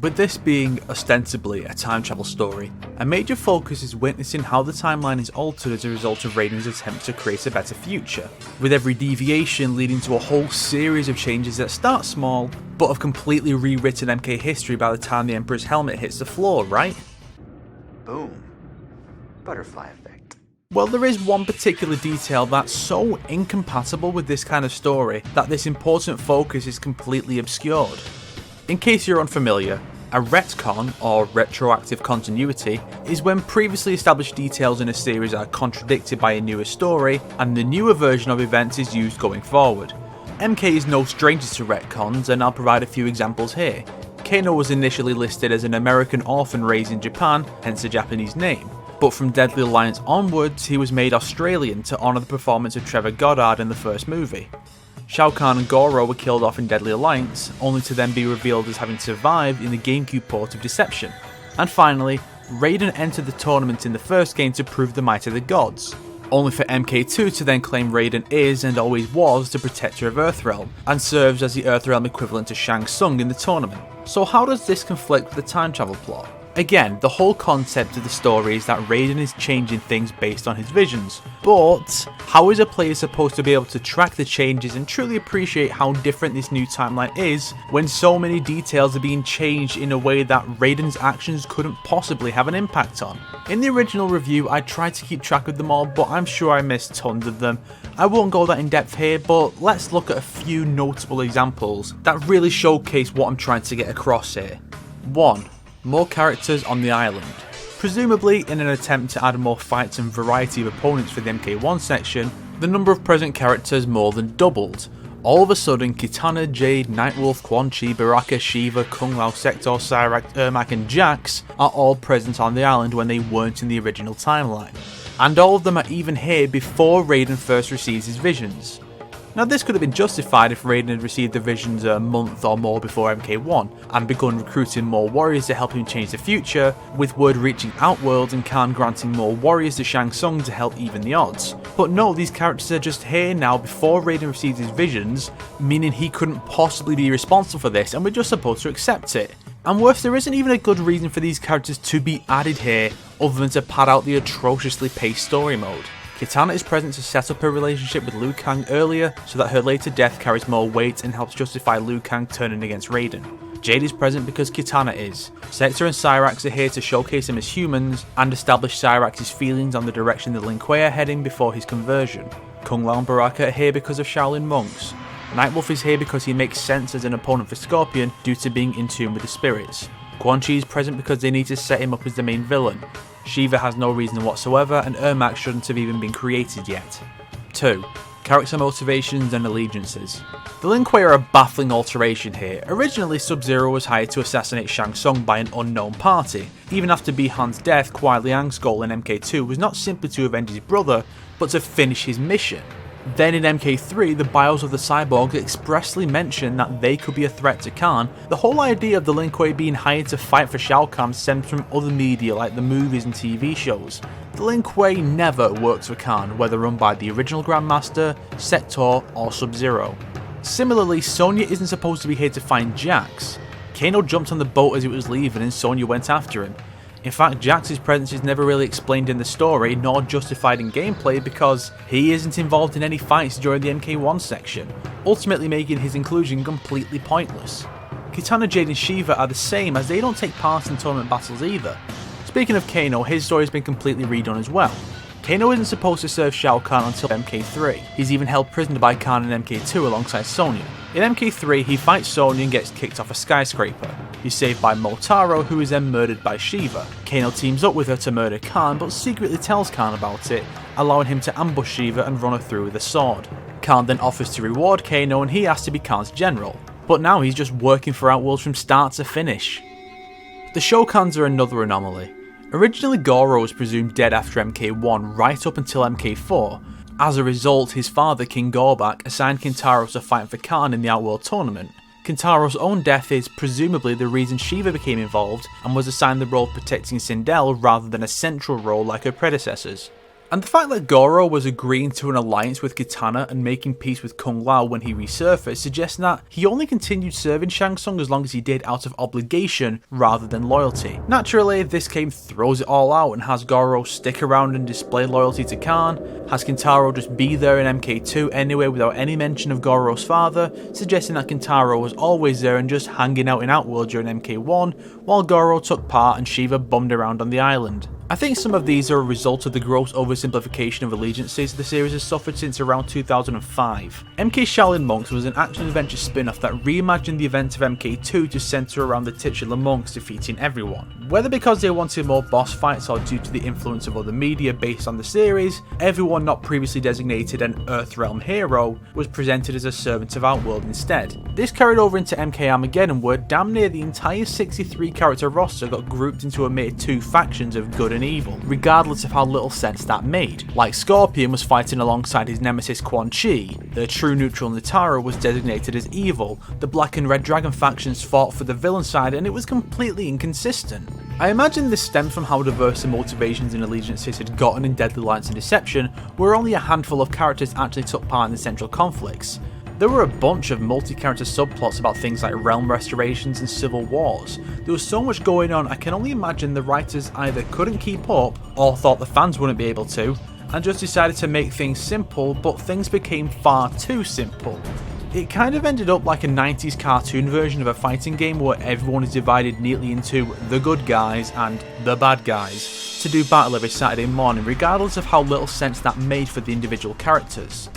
With this being ostensibly a time travel story, a major focus is witnessing how the timeline is altered as a result of Raiden's attempt to create a better future, with every deviation leading to a whole series of changes that start small, but have completely rewritten MK history by the time the Emperor's helmet hits the floor, right? Boom. Butterfly effect. Well, there is one particular detail that's so incompatible with this kind of story that this important focus is completely obscured. In case you're unfamiliar, a retcon, or retroactive continuity, is when previously established details in a series are contradicted by a newer story, and the newer version of events is used going forward. MK is no stranger to retcons, and I'll provide a few examples here. Kano was initially listed as an American orphan raised in Japan, hence a Japanese name, but from Deadly Alliance onwards he was made Australian to honour the performance of Trevor Goddard in the first movie. Shao Kahn and Goro were killed off in Deadly Alliance, only to then be revealed as having survived in the GameCube port of Deception. And finally, Raiden entered the tournament in the first game to prove the might of the gods, only for MK2 to then claim Raiden is and always was the protector of Earthrealm, and serves as the Earthrealm equivalent to Shang Tsung in the tournament. So how does this conflict with the time travel plot? Again, the whole concept of the story is that Raiden is changing things based on his visions, but how is a player supposed to be able to track the changes and truly appreciate how different this new timeline is when so many details are being changed in a way that Raiden's actions couldn't possibly have an impact on? In the original review I tried to keep track of them all, but I'm sure I missed tons of them. I won't go that in depth here, but let's look at a few notable examples that really showcase what I'm trying to get across here. 1. More characters on the island. Presumably in an attempt to add more fights and variety of opponents for the MK1 section, the number of present characters more than doubled. All of a sudden, Kitana, Jade, Nightwolf, Quan Chi, Baraka, Shiva, Kung Lao, Sector, Cyrax, Ermac and Jax are all present on the island when they weren't in the original timeline. And all of them are even here before Raiden first receives his visions. Now this could have been justified if Raiden had received the visions a month or more before MK1 and begun recruiting more warriors to help him change the future, with word reaching Outworld and Khan granting more warriors to Shang Tsung to help even the odds. But no, these characters are just here now before Raiden receives his visions, meaning he couldn't possibly be responsible for this and we're just supposed to accept it. And worse, there isn't even a good reason for these characters to be added here other than to pad out the atrociously paced story mode. Kitana is present to set up her relationship with Liu Kang earlier so that her later death carries more weight and helps justify Liu Kang turning against Raiden. Jade is present because Kitana is. Sector and Cyrax are here to showcase him as humans and establish Cyrax's feelings on the direction the Lin Kuei are heading before his conversion. Kung Lao and Baraka are here because of Shaolin monks. Nightwolf is here because he makes sense as an opponent for Scorpion due to being in tune with the spirits. Quan Chi is present because they need to set him up as the main villain. Shiva has no reason whatsoever, and Ermac shouldn't have even been created yet. 2. Character motivations and allegiances. The Lin Kuei are a baffling alteration here. Originally, Sub-Zero was hired to assassinate Shang Tsung by an unknown party. Even after Bi-Han's death, Kuai Liang's goal in MK2 was not simply to avenge his brother, but to finish his mission. Then in MK3, the bios of the cyborgs expressly mention that they could be a threat to Khan. The whole idea of the Lin Kuei being hired to fight for Shao Kahn stems from other media like the movies and TV shows. The Lin Kuei never works for Khan, whether run by the original Grandmaster, Sector or Sub-Zero. Similarly, Sonya isn't supposed to be here to find Jax. Kano jumped on the boat as it was leaving and Sonya went after him. In fact, Jax's presence is never really explained in the story, nor justified in gameplay because he isn't involved in any fights during the MK1 section, ultimately making his inclusion completely pointless. Kitana, Jade and Shiva are the same as they don't take part in tournament battles either. Speaking of Kano, his story has been completely redone as well. Kano isn't supposed to serve Shao Kahn until MK3, he's even held prisoner by Khan in MK2 alongside Sonya. In MK3, he fights Sonya and gets kicked off a skyscraper. He's saved by Motaro, who is then murdered by Shiva. Kano teams up with her to murder Khan, but secretly tells Khan about it, allowing him to ambush Shiva and run her through with a sword. Khan then offers to reward Kano and he asks to be Khan's general, but now he's just working for Outworld from start to finish. The Shokans are another anomaly. Originally, Goro was presumed dead after MK1 right up until MK4. As a result, his father, King Gorbak, assigned Kintaro to fight for Khan in the Outworld tournament. Kintaro's own death is presumably the reason Shiva became involved and was assigned the role of protecting Sindel rather than a central role like her predecessors. And the fact that Goro was agreeing to an alliance with Kitana and making peace with Kung Lao when he resurfaced suggests that he only continued serving Shang Tsung as long as he did out of obligation rather than loyalty. Naturally, this game throws it all out and has Goro stick around and display loyalty to Khan, has Kintaro just be there in MK2 anyway without any mention of Goro's father, suggesting that Kintaro was always there and just hanging out in Outworld during MK1 while Goro took part and Shiva bummed around on the island. I think some of these are a result of the gross oversimplification of allegiances the series has suffered since around 2005. MK Shaolin Monks was an action-adventure spin-off that reimagined the events of MK2 to centre around the titular monks defeating everyone. Whether because they wanted more boss fights or due to the influence of other media based on the series, everyone not previously designated an Earthrealm hero was presented as a servant of Outworld instead. This carried over into MK Armageddon where damn near the entire 63 character roster got grouped into a mere two factions of good and evil, regardless of how little sense that made. Like Scorpion was fighting alongside his nemesis Quan Chi, the true neutral Nitara was designated as evil, the Black and Red Dragon factions fought for the villain side, and it was completely inconsistent. I imagine this stemmed from how diverse the motivations and allegiances had gotten in Deadly Alliance and Deception, where only a handful of characters actually took part in the central conflicts. There were a bunch of multi-character subplots about things like realm restorations and civil wars. There was so much going on, I can only imagine the writers either couldn't keep up or thought the fans wouldn't be able to, and just decided to make things simple, but things became far too simple. It kind of ended up like a 90s cartoon version of a fighting game where everyone is divided neatly into the good guys and the bad guys to do battle every Saturday morning, regardless of how little sense that made for the individual characters.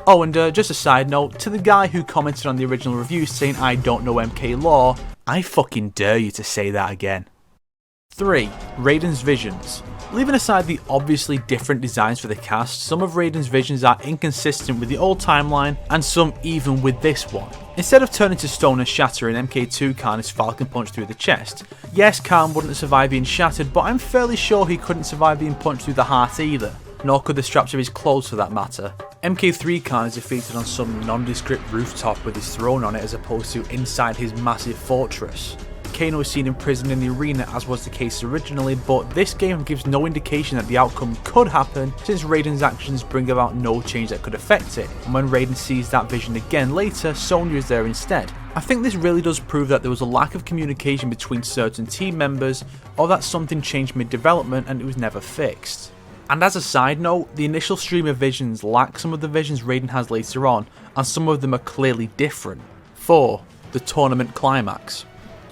Oh, and just a side note, to the guy who commented on the original review saying I don't know MK lore, I fucking dare you to say that again. 3. Raiden's visions. Leaving aside the obviously different designs for the cast, some of Raiden's visions are inconsistent with the old timeline, and some even with this one. Instead of turning to stone and shatter in MK2 Khan is Falcon punched through the chest. Yes, Khan wouldn't survive being shattered, but I'm fairly sure he couldn't survive being punched through the heart either. Nor could the straps of his clothes for that matter. MK3 Khan is defeated on some nondescript rooftop with his throne on it as opposed to inside his massive fortress. Kano is seen in prison in the arena as was the case originally, but this game gives no indication that the outcome could happen since Raiden's actions bring about no change that could affect it, and when Raiden sees that vision again later, Sonya is there instead. I think this really does prove that there was a lack of communication between certain team members, or that something changed mid-development and it was never fixed. And as a side note, the initial stream of visions lack some of the visions Raiden has later on, and some of them are clearly different. 4. The tournament climax.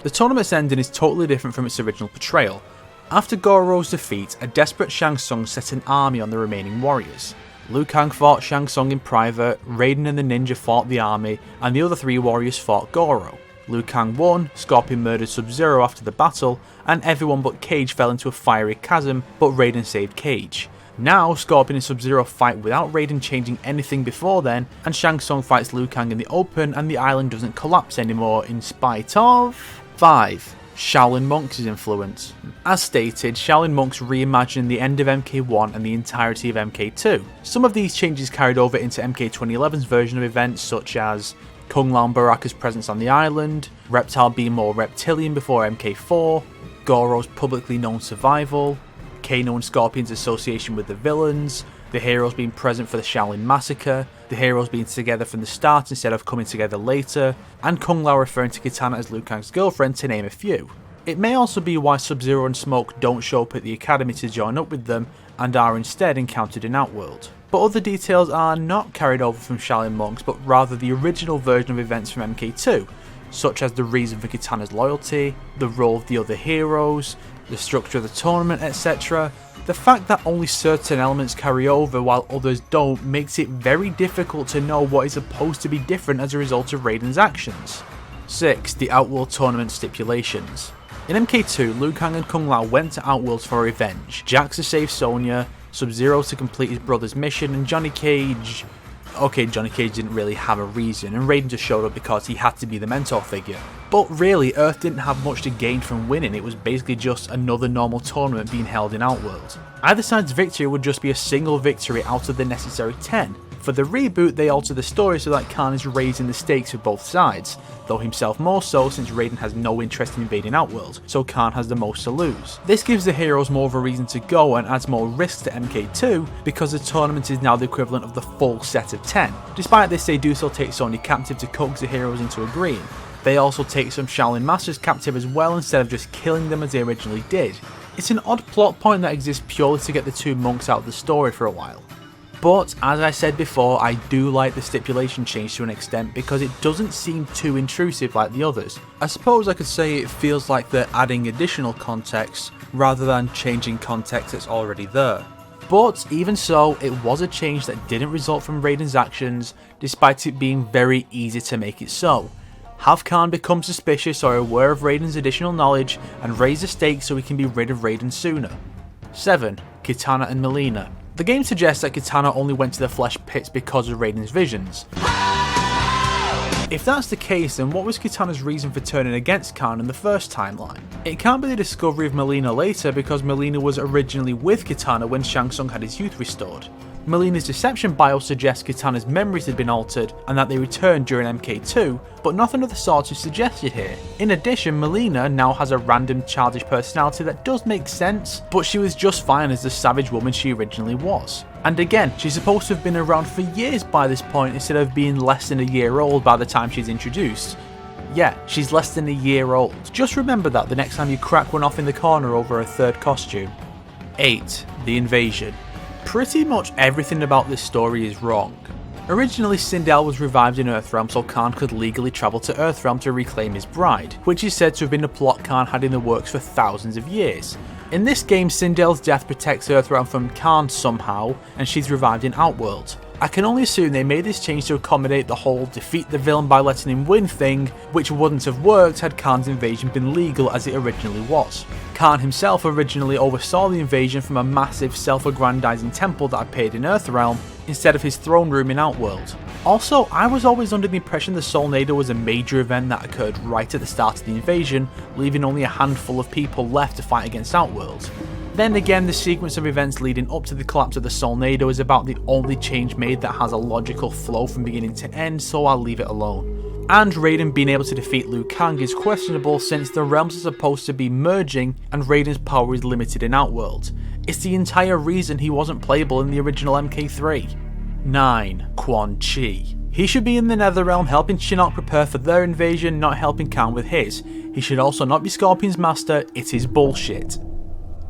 The tournament's ending is totally different from its original portrayal. After Goro's defeat, a desperate Shang Tsung set an army on the remaining warriors. Liu Kang fought Shang Tsung in private, Raiden and the ninja fought the army, and the other 3 warriors fought Goro. Liu Kang won, Scorpion murdered Sub-Zero after the battle, and everyone but Cage fell into a fiery chasm, but Raiden saved Cage. Now, Scorpion and Sub-Zero fight without Raiden changing anything before then, and Shang Tsung fights Liu Kang in the open and the island doesn't collapse anymore in spite of... 5. Shaolin Monks' influence. As stated, Shaolin Monks reimagined the end of MK1 and the entirety of MK2. Some of these changes carried over into MK 2011's version of events such as Kung Lao and Baraka's presence on the island, Reptile being more reptilian before MK4, Goro's publicly known survival, Kano and Scorpion's association with the villains, the heroes being present for the Shaolin Massacre, the heroes being together from the start instead of coming together later, and Kung Lao referring to Kitana as Liu Kang's girlfriend, to name a few. It may also be why Sub-Zero and Smoke don't show up at the academy to join up with them, and are instead encountered in Outworld. But other details are not carried over from Shaolin Monks, but rather the original version of events from MK2, such as the reason for Kitana's loyalty, the role of the other heroes, the structure of the tournament, etc. The fact that only certain elements carry over while others don't makes it very difficult to know what is supposed to be different as a result of Raiden's actions. 6. The Outworld Tournament stipulations. In MK2, Liu Kang and Kung Lao went to Outworld for revenge, Jax to save Sonya, Sub-Zero to complete his brother's mission, and Johnny Cage... Okay, Johnny Cage didn't really have a reason, and Raiden just showed up because he had to be the mentor figure. But really, Earth didn't have much to gain from winning, it was basically just another normal tournament being held in Outworld. Either side's victory would just be a single victory out of the necessary 10. For the reboot, they alter the story so that Khan is raising the stakes for both sides, though himself more so since Raiden has no interest in invading Outworld, so Khan has the most to lose. This gives the heroes more of a reason to go and adds more risk to MK2 because the tournament is now the equivalent of the full set of 10. Despite this, they do still take Sonya captive to coax the heroes into agreeing. They also take some Shaolin Masters captive as well instead of just killing them as they originally did. It's an odd plot point that exists purely to get the two monks out of the story for a while. But as I said before, I do like the stipulation change to an extent because it doesn't seem too intrusive like the others. I suppose I could say it feels like they're adding additional context rather than changing context that's already there. But even so, it was a change that didn't result from Raiden's actions, despite it being very easy to make it so. Have Khan become suspicious or aware of Raiden's additional knowledge and raise the stakes so we can be rid of Raiden sooner. 7. Kitana and Mileena. The game suggests that Kitana only went to the flesh pits because of Raiden's visions. If that's the case, then what was Kitana's reason for turning against Khan in the first timeline? It can't be the discovery of Mileena later because Mileena was originally with Kitana when Shang Tsung had his youth restored. Mileena's deception bio suggests Kitana's memories had been altered and that they returned during MK2, but nothing of the sort is suggested here. In addition, Mileena now has a random childish personality that does make sense, but she was just fine as the savage woman she originally was. And again, she's supposed to have been around for years by this point instead of being less than a year old by the time she's introduced. Yeah, she's less than a year old. Just remember that the next time you crack one off in the corner over a third costume. 8. The Invasion. Pretty much everything about this story is wrong. Originally, Sindel was revived in Earthrealm so Khan could legally travel to Earthrealm to reclaim his bride, which is said to have been a plot Khan had in the works for thousands of years. In this game, Sindel's death protects Earthrealm from Khan somehow, and she's revived in Outworld. I can only assume they made this change to accommodate the whole defeat the villain by letting him win thing, which wouldn't have worked had Khan's invasion been legal as it originally was. Khan himself originally oversaw the invasion from a massive self-aggrandizing temple that appeared in Earthrealm, instead of his throne room in Outworld. Also, I was always under the impression the Soulnado was a major event that occurred right at the start of the invasion, leaving only a handful of people left to fight against Outworld. Then again, the sequence of events leading up to the collapse of the Soulnado is about the only change made that has a logical flow from beginning to end, so I'll leave it alone. And Raiden being able to defeat Liu Kang is questionable since the realms are supposed to be merging and Raiden's power is limited in Outworld. It's the entire reason he wasn't playable in the original MK3. 9. Quan Chi. He should be in the Netherrealm helping Shinnok prepare for their invasion, not helping Khan with his. He should also not be Scorpion's master, it is bullshit.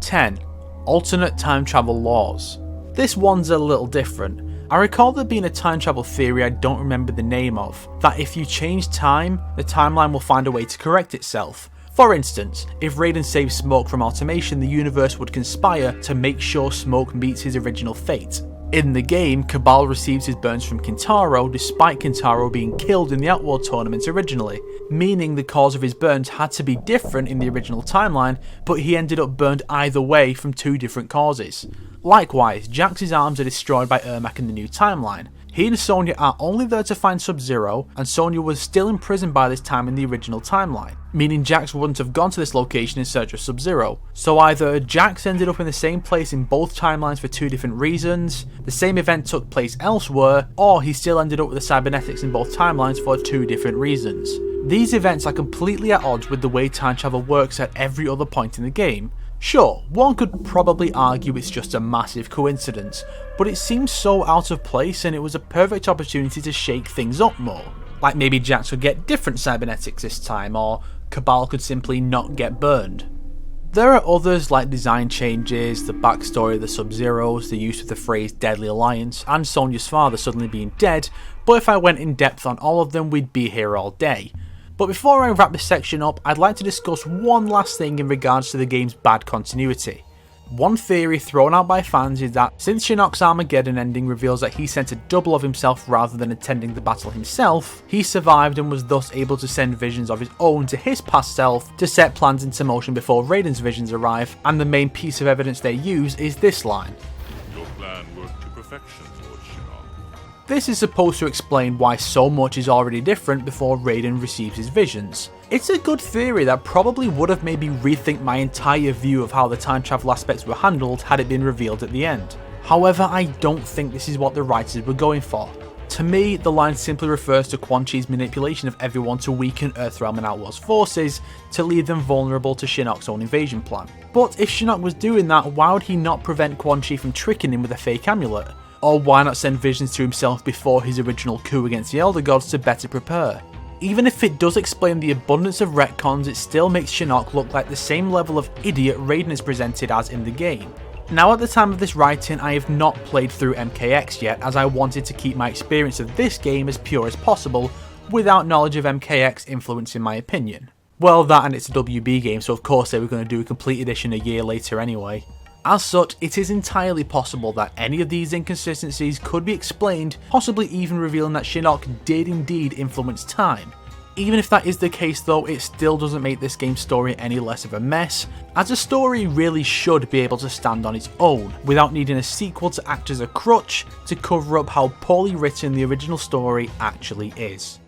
10. Alternate time travel laws. This one's a little different. I recall there being a time travel theory I don't remember the name of, that if you change time, the timeline will find a way to correct itself. For instance, if Raiden saves Smoke from automation, the universe would conspire to make sure Smoke meets his original fate. In the game, Kabal receives his burns from Kintaro despite Kintaro being killed in the Outworld tournament originally, meaning the cause of his burns had to be different in the original timeline, but he ended up burned either way from two different causes. Likewise, Jax's arms are destroyed by Ermac in the new timeline. He and Sonya are only there to find Sub-Zero, and Sonya was still in prison by this time in the original timeline, meaning Jax wouldn't have gone to this location in search of Sub-Zero. So either Jax ended up in the same place in both timelines for two different reasons, the same event took place elsewhere, or he still ended up with the cybernetics in both timelines for two different reasons. These events are completely at odds with the way time travel works at every other point in the game. Sure, one could probably argue it's just a massive coincidence, but it seems so out of place and it was a perfect opportunity to shake things up more. Like maybe Jax could get different cybernetics this time, or Kabal could simply not get burned. There are others like design changes, the backstory of the Sub-Zeros, the use of the phrase Deadly Alliance, and Sonya's father suddenly being dead, but if I went in depth on all of them we'd be here all day. But before I wrap this section up, I'd like to discuss one last thing in regards to the game's bad continuity. One theory thrown out by fans is that since Shinnok's Armageddon ending reveals that he sent a double of himself rather than attending the battle himself, he survived and was thus able to send visions of his own to his past self to set plans into motion before Raiden's visions arrive, and the main piece of evidence they use is this line. Your plan worked to perfection, Lord Shinnok. This is supposed to explain why so much is already different before Raiden receives his visions. It's a good theory that probably would have made me rethink my entire view of how the time travel aspects were handled had it been revealed at the end. However, I don't think this is what the writers were going for. To me, the line simply refers to Quan Chi's manipulation of everyone to weaken Earthrealm and Outlaws' forces to leave them vulnerable to Shinnok's own invasion plan. But if Shinnok was doing that, why would he not prevent Quan Chi from tricking him with a fake amulet? Or why not send visions to himself before his original coup against the Elder Gods to better prepare? Even if it does explain the abundance of retcons, it still makes Shinnok look like the same level of idiot Raiden is presented as in the game. Now at the time of this writing, I have not played through MKX yet, as I wanted to keep my experience of this game as pure as possible without knowledge of MKX influencing my opinion. Well, that and it's a WB game, so of course they were going to do a complete edition a year later anyway. As such, it is entirely possible that any of these inconsistencies could be explained, possibly even revealing that Shinnok did indeed influence time. Even if that is the case though, it still doesn't make this game's story any less of a mess, as a story really should be able to stand on its own, without needing a sequel to act as a crutch to cover up how poorly written the original story actually is.